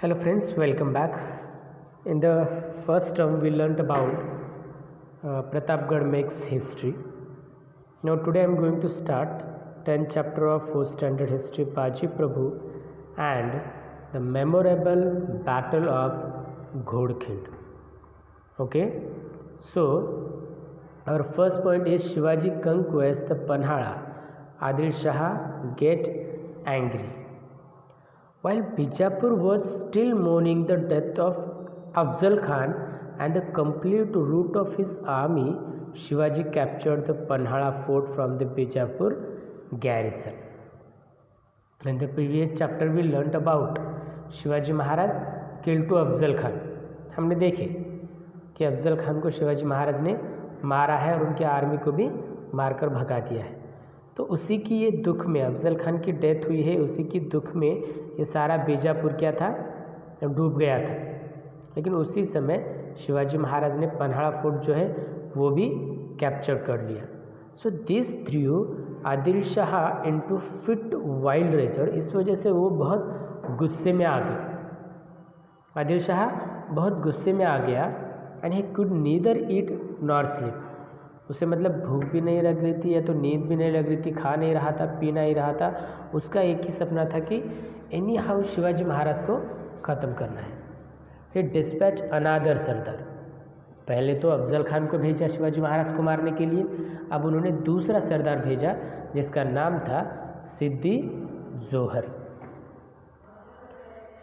Hello friends, welcome back. In the first term we learnt about Pratapgarh makes history. Now today I am going to start 10th chapter of 4th standard history Baji Prabhu and the memorable battle of Ghodkhind. Okay, so our first point is Shivaji conquests the Panhala. Adil Shah get angry. While Bijapur was still mourning the death of Afzal Khan and the complete rout of his army, Shivaji captured the Panhala fort from the Bijapur garrison. In the previous chapter we learnt about Shivaji Maharaj kill to Afzal Khan. हमने देखे कि अफजल खान को शिवाजी महाराज ने मारा है और उनकी army को भी मारकर भगा दिया है. तो उसी की ये दुख में अफजल खान की डेथ हुई है, उसी की दुख में ये सारा बीजापुर क्या था, डूब गया था. लेकिन उसी समय शिवाजी महाराज ने पन्हाड़ा फोर्ट जो है वो भी कैप्चर कर लिया. So this threw Adil Shah into fit wild rage, और इस वजह से वो बहुत गुस्से में आ गया. आदिल शाह बहुत गुस्से में आ गया. And he could neither eat nor sleep. उसे मतलब भूख भी नहीं लग रही थी या तो नींद भी नहीं लग रही थी, खा नहीं रहा था, पी नहीं रहा था. उसका एक ही सपना था कि एनी हाउ शिवाजी महाराज को ख़त्म करना है. फिर डिस्पैच अनादर सरदार. पहले तो अफजल खान को भेजा शिवाजी महाराज को मारने के लिए, अब उन्होंने दूसरा सरदार भेजा जिसका नाम था Siddi Johar.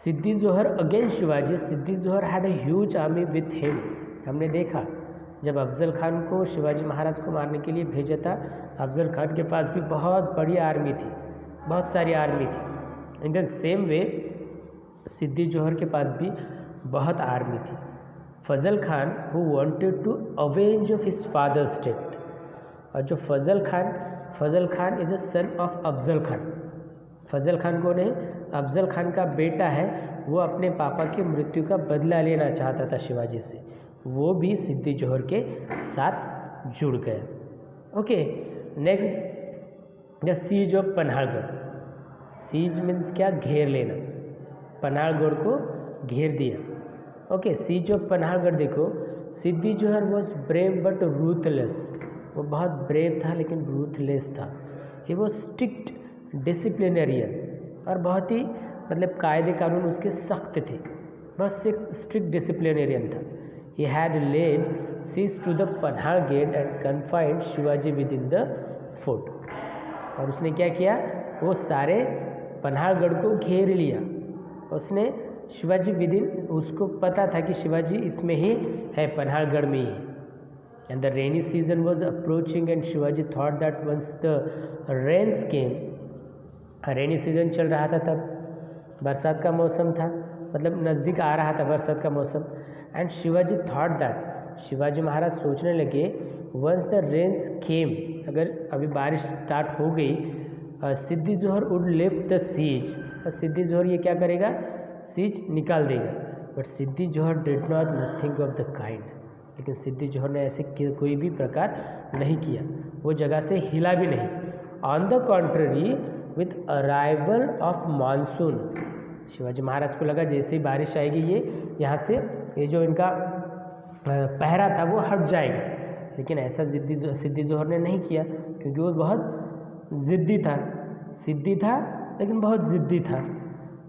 Siddi Johar again Shivaji. Siddi Johar had a huge army with him. हमने देखा जब अफजल खान को शिवाजी महाराज को मारने के लिए भेजा था, अफजल खान के पास भी बहुत बड़ी आर्मी थी, बहुत सारी आर्मी थी. इन द सेम वे सिद्दी जोहर के पास भी बहुत आर्मी थी. Fazal Khan who wanted to avenge of his father's death. और जो Fazal Khan is a son of Afzal Khan. Fazal Khan कौन है? अफजल खान का बेटा है. वो अपने पापा की मृत्यु का बदला लेना चाहता था शिवाजी से. वो भी सिद्दी जोहर के साथ जुड़ गए. Okay, next the siege of Panhalgarh. Siege means क्या? घेर लेना. पन्हाड़गढ़ को घेर दिया. Okay, siege of Panhalgarh. देखो, Siddi Johar was brave but ruthless. वो बहुत ब्रेव था लेकिन रूथलेस था. ही वॉज स्ट्रिक्ट डिसिप्लिनरियन, और बहुत ही मतलब कायदे कानून उसके सख्त थे. बहुत स्ट्रिक्ट डिसिप्लिनरियन था. He had laid siege to the Panhal gate and confined Shivaji with in the fort. और उसने क्या किया? वो सारे पन्हाड़गढ़ को घेर लिया. उसने शिवाजी विद इन, उसको पता था कि शिवाजी इसमें ही है, पन्हाड़गढ़ में ही है. And the rainy season was approaching and Shivaji thought that once the rains came. Rainy season चल रहा था तब, बरसात का मौसम था, मतलब नज़दीक आ रहा था बरसात का मौसम. And Shivaji thought that, Shivaji Maharaj सोचने लगे, वंस द रेन्स केम, अगर अभी बारिश स्टार्ट हो गई, सिद्दी जोहर वुड लिफ्ट द सीज. और सिद्दी जोहर ये क्या करेगा? सीज निकाल देगा. But Siddi Johar did not nothing of the kind. लेकिन सिद्दी जोहर ने ऐसे कोई भी प्रकार नहीं किया. वो जगह से हिला भी नहीं. On the contrary, with arrival of monsoon, Shivaji Maharaj को लगा जैसे ही बारिश आएगी ये यहाँ से ये जो इनका पहरा था वो हट जाएगा. लेकिन ऐसा सिद्दी जोहर ने नहीं किया, क्योंकि वो बहुत ज़िद्दी था. सिद्दी था लेकिन बहुत ज़िद्दी था.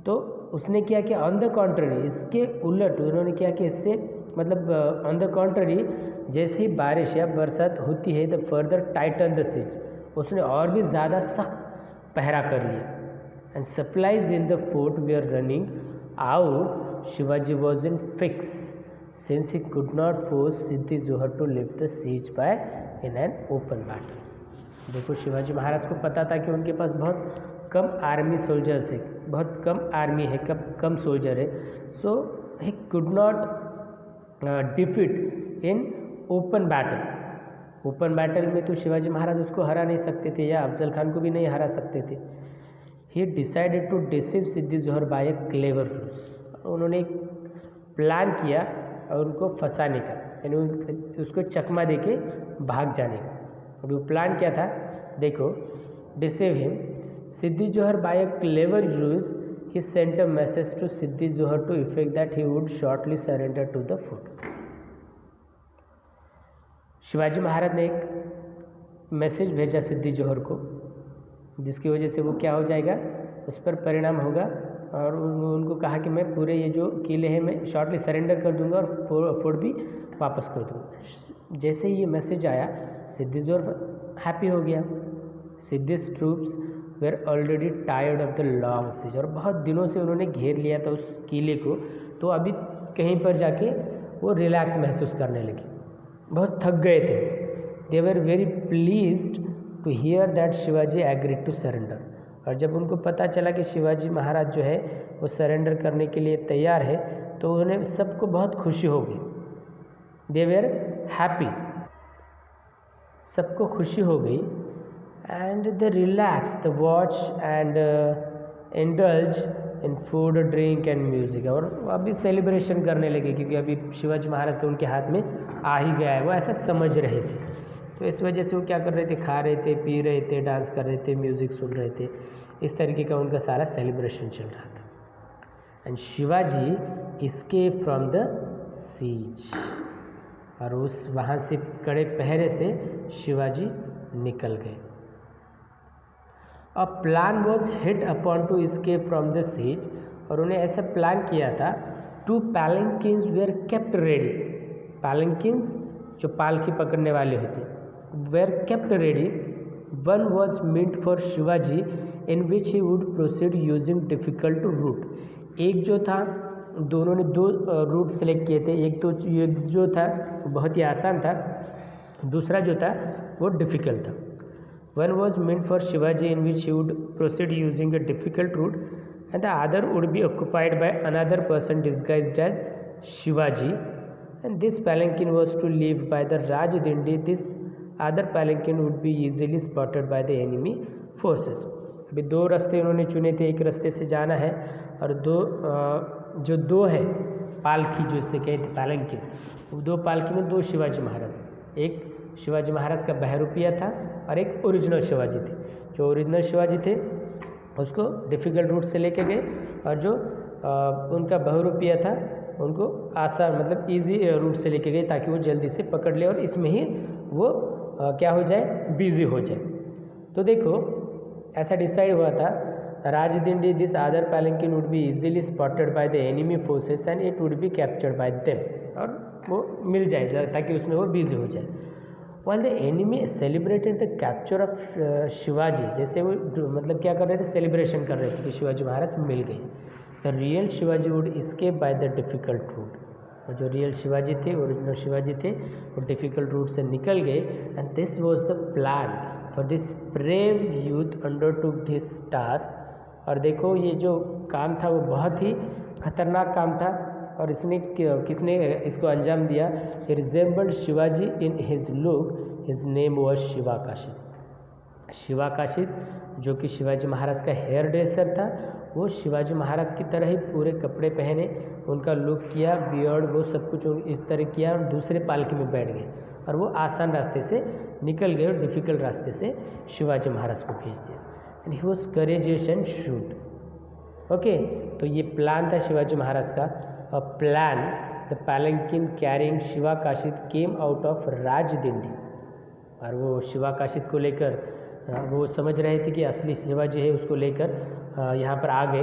तो उसने क्या किया? ऑन द कॉन्ट्ररी, इसके उलट उन्होंने क्या किया? इससे मतलब ऑन द कॉन्ट्ररी, जैसे ही बारिश या बरसात होती है द फर्दर टाइटन द सिज, उसने और भी ज़्यादा सख्त पहरा कर लिया. And supplies in the fort we are running out. Shivaji was in fix since he could not force Siddi Johar to lift the siege by in an open battle. देखो, शिवाजी महाराज को पता था कि उनके पास बहुत कम आर्मी सोल्जर्स है, बहुत कम आर्मी है, कम सोल्जर है. So he could not defeat in open battle. Open battle में तो शिवाजी महाराज उसको हरा नहीं सकते थे, या अफजल खान को भी नहीं हरा सकते थे. He decided to deceive Siddi Johar by a clever ruse. उन्होंने एक प्लान किया और उनको फंसाने का, यानी उसको चकमा देके भाग जाने का. और वो प्लान क्या था? देखो, deceive him. Siddi Johar by a clever रूस he sent a message to Siddhi Johar to effect that he would shortly surrender to the fort. Shivaji Maharaj ने एक मैसेज भेजा सिद्धि जौहर को, जिसकी वजह से वो क्या हो जाएगा, उस पर परिणाम होगा, और उनको कहा कि मैं पूरे ये जो किले हैं मैं शॉर्टली सरेंडर कर दूंगा और फोर्ट भी वापस कर दूंगा। जैसे ही ये मैसेज आया सिद्धि जौहर हैप्पी हो गया। Siddi's troops were already tired of the long siege, और बहुत दिनों से उन्होंने घेर लिया था उस किले को, तो अभी कहीं पर जाके वो रिलैक्स महसूस करने लगे, बहुत थक गए थे। They were very pleased to hear that Shivaji agreed to surrender, और जब उनको पता चला कि शिवाजी महाराज जो है वो सरेंडर करने के लिए तैयार है, तो उन्हें सबको बहुत खुशी हो गई। दे वेर हैप्पी, सबको खुशी हो गई। And they relax the watch and indulge in food drink and music, और अभी सेलिब्रेशन करने लगे क्योंकि अभी शिवाजी महाराज तो उनके हाथ में आ ही गया है, वो ऐसा समझ रहे थे। तो इस वजह से वो क्या कर रहे थे, खा रहे थे, पी रहे थे, डांस कर रहे थे, म्यूज़िक सुन रहे थे, इस तरीके का उनका सारा सेलिब्रेशन चल रहा था। And Shivaji escape from the siege, और उस वहाँ से कड़े पहरे से शिवाजी निकल गए। A plan was hit upon to escape from the siege, और उन्हें ऐसा प्लान किया था। 2 palanquins were kept ready, palanquins जो पालकी पकड़ने वाले होते were kept ready. One was meant for Shivaji in which he would proceed using difficult route. एक जो था, दोनों ने 2 रूट सेलेक्ट किए थे, एक तो ये जो था बहुत ही आसान था, दूसरा जो था वो डिफ़िकल्ट था। One was meant for Shivaji in which he would proceed using a difficult route, and the other would be occupied by another person disguised as Shivaji, and this palanquin was to leave by the Raj Dindi. This other palanquin would be easily spotted by the enemy forces. अभी 2 रास्ते उन्होंने चुने थे, एक रास्ते से जाना है और जो 2 है पालकी, जो इससे कहते पालंकिन, 2 पालकी में 2 शिवाजी महाराज, एक शिवाजी महाराज का बहरूपिया था और एक ओरिजिनल शिवाजी थे। जो ओरिजिनल शिवाजी थे उसको डिफ़िकल्ट रूट से लेके गए, और जो उनका बहरूपिया था उनको आसान मतलब इजी रूट से लेके गए, ताकि वो जल्दी से पकड़ ले और इसमें ही वो क्या हो जाए, बिजी हो जाए। तो देखो ऐसा डिसाइड हुआ था, Rajdindi this other palanquin would be easily spotted by the enemy forces and it would be captured by them, और वो मिल जाए ताकि उसमें वो बिजी हो जाए। While the enemy celebrated the capture of Shivaji, जैसे वो मतलब क्या कर रहे थे, सेलिब्रेशन कर रहे थे कि शिवाजी महाराज मिल गए। The real Shivaji would escape by the difficult route, और जो रियल शिवाजी थे, ओरिजिनल शिवाजी थे, वो डिफ़िकल्ट रूट से निकल गए। And this was the plan for this brave youth undertook this task. और देखो ये जो काम था वो बहुत ही खतरनाक काम था, और इसने किसने इसको अंजाम दिया, he resembled Shivaji in his look, his name was Shivakashid. Shivakashid जो कि शिवाजी महाराज का हेयर ड्रेसर था, वो शिवाजी महाराज की तरह ही पूरे कपड़े पहने, उनका लुक किया, बियर्ड वो सब कुछ इस तरह किया, और दूसरे पालकी में बैठ गए, और वो आसान रास्ते से निकल गए और डिफ़िकल्ट रास्ते से शिवाजी महाराज को भेज दिया। And he was courageous and shoot. Okay, तो ये प्लान था शिवाजी महाराज का। A plan, the palanquin carrying शिवाकाशित came out of राजदिंडी, और वो शिवाकाशित को लेकर वो समझ रहे थे कि असली शिवाजी है, उसको लेकर यहाँ पर आ गए।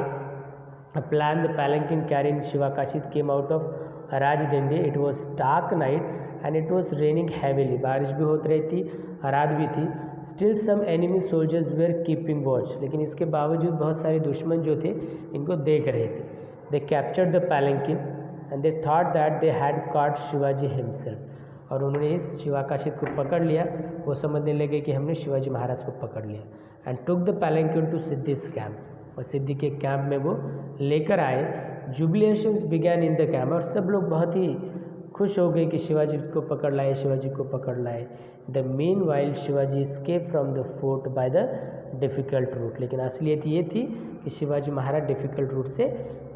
A plan, the palanquin carrying शिवाकाशित came out of राजदिंडी. It was dark night and it was raining heavily. बारिश भी होती रही थी, रात भी थी। Still some enemy soldiers were keeping watch, लेकिन इसके बावजूद बहुत सारे दुश्मन जो थे इनको देख रहे थे। They captured the palanquin and they thought that they had caught Shivaji himself, और उन्होंने इस शिवाकाशित को पकड़ लिया, वो समझने लगे कि हमने शिवाजी महाराज को पकड़ लिया। And took the palanquin to सिद्धि's camp, और सिद्धि के कैंप में वो लेकर आए। Jubilations began in the camp, और सब लोग बहुत ही खुश हो गए कि शिवाजी को पकड़ लाए, शिवाजी को पकड़ लाए। The meanwhile Shivaji escaped from the fort by the difficult route, लेकिन असलियत ये थी कि शिवाजी महाराज डिफ़िकल्ट रूट से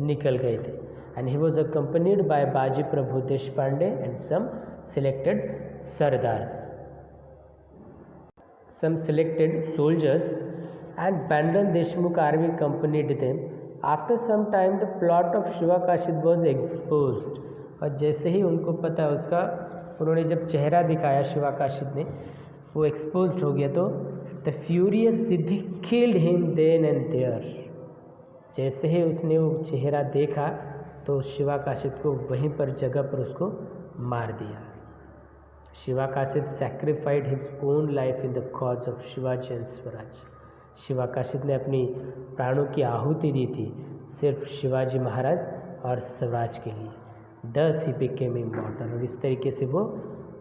निकल गए थे। And he was accompanied by Baji Prabhu Deshpande and some selected sardars, some selected soldiers and Bandal Deshmukh army accompanied them. After some time the plot of Shiva Kashid was exposed, और जैसे ही उनको पता उसका, उन्होंने जब चेहरा दिखाया शिवा काशिद ने, वो एक्सपोज्ड हो गया, तो the furious Siddi killed him then and there. जैसे ही उसने वो चेहरा देखा तो शिवा काशिद को वहीं पर जगह पर उसको मार दिया। Shiva Kashid sacrificed his own life in the cause of Shivaji and Swaraj. Shiva Kashid ने अपनी प्राणों की आहुति दी थी सिर्फ शिवाजी महाराज और स्वराज के लिए। दस ही बिकेम इमॉर्टल, और इस तरीके से वो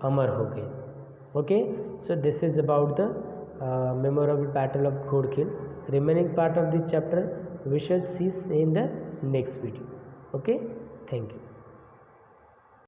अमर हो गए। Okay, so this is about the memorable battle of घोड़खिल। Remaining part of this chapter we shall see in the next video. Okay, thank you.